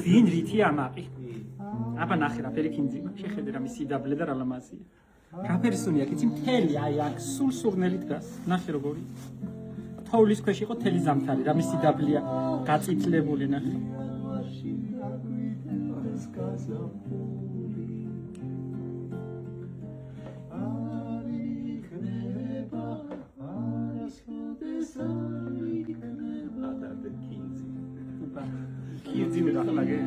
ვინ რითი ამაყი? აბა ნახე რა ფერი კინძიმა. შეხედე რა მისი დაბლე და რა ლამაზია. რა ფერი სუნია კიცი მთელი აი აქ სულ სურნელი დგას. ნახე როგორი. თოვლის ქვეშ იყო თელი ზამთარი რა მისი დაბლია გაწითლებული ნახე. კინძი რა ხალაგე.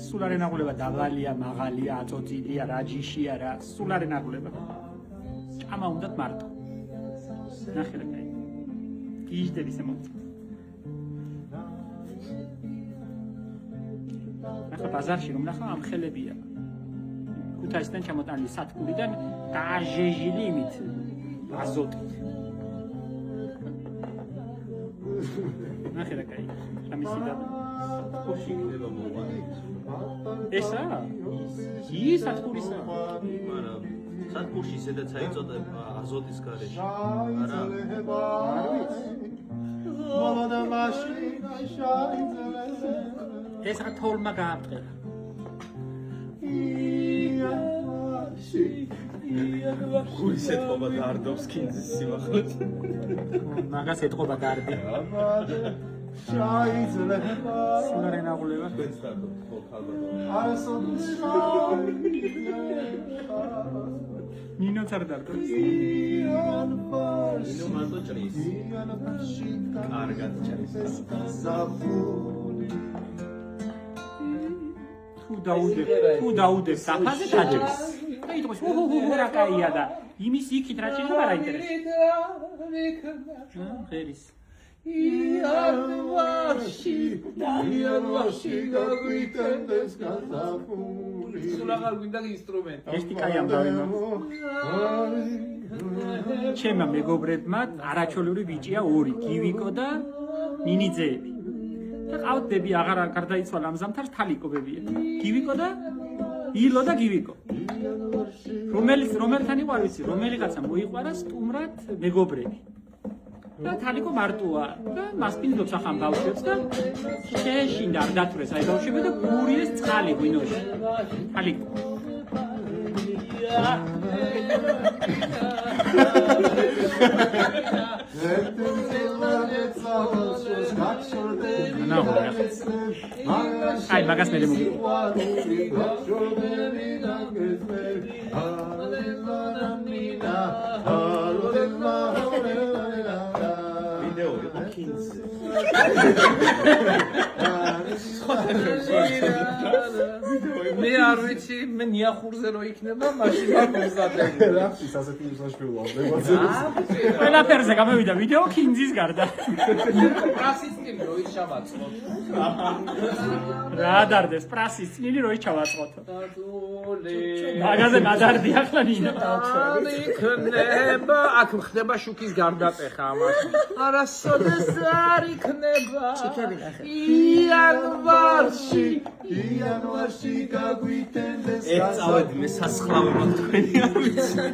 სულ არ ენაღულება დაბალია, მაღალია, აწოწილია, რა ჯიშია რა, სულ არ ენაღულება. ჭამა უნდათ მარტო. ნახე რა კაი. გიჟდები შემოწ. ნახე ბაზარში რომ ნახა ამ ხელებია. ქუთაისიდან ჩამოტანილი სათბურიდან გააჟეჟილი იმით აზოტით. ნახე რა კაი. ამისი და ოშიგდება მოვალე. ესა? ის სათბურისა. მაგრამ სათბურში სადაც აიწოდება აზოტის გარეშე. არა? არ ვიცი. მოვადა მაშინა შაიძელე. ეს რა თოლმა გაამტყერა. გულის ეთყობა დარდობს კინძის სიმაღლეზე. მაგას ეთყობა დარდი. შაიძლება. სულ არ ენაღულება. თქვენც დარდობთ ხო ხალბატონო. ნინოც არ დარდობს. ნინო მარტო ჭრის. კარგად ჭრის. თუ დაუდებ საფაზე დაჭრის. აი თქოს რა კაია და იმის იქით რა ჭირდება რა ინტერესი. ხერის. იანვარში გაგვიტენდეს გასაფური. სულ აღარ გვინდა ინსტრუმენტი. ესეთი კაი ამბავია. ჩემმა მეგობრებმა არაჩოლური ბიჭია ორი, გივიკო და ნინიძეები. და ყავდები აღარ გარდაიცვალა ამ ზამთარს თალიკობებია. გივიკო და ილო და გივიკო. რომელთან იყო არ ვიცი, რომელიღაცა მოიყვარა სტუმრად მეგობრები. და თალიკო მარტოა და მასპინდობს ახან ბავშვებს და შეეშინდა არ დათვრეს აი ბავშვები და გურიეს წყალი ღვინოში. თალიკო. აი მაგას მე მოგი. ვიდეო იყო კინძი. მე არ ვიცი, მე ნიახურზე რო იქნება, მაშინ არ მომზადები. რა ის ასეთი უსაშვილოა, ყველაფერზე გამოვიდა ვიდეო კინძის გარდა. პრასის წინი რო ის ჩავაწყოთ. რა დარდეს პრასის წინი რო ის ჩავაწყოთ. მაგაზე გადარდი ახლა ნინო. იქნება, აქ ხდება შუქის გარდატეხა ამაში. არასოდეს არ იქნება. ჩიქები ნახე. იანვარში გაგვიტენდეს გასაფური. ეს წავედი მე სასხლავებად თქვენი არ ვიცი.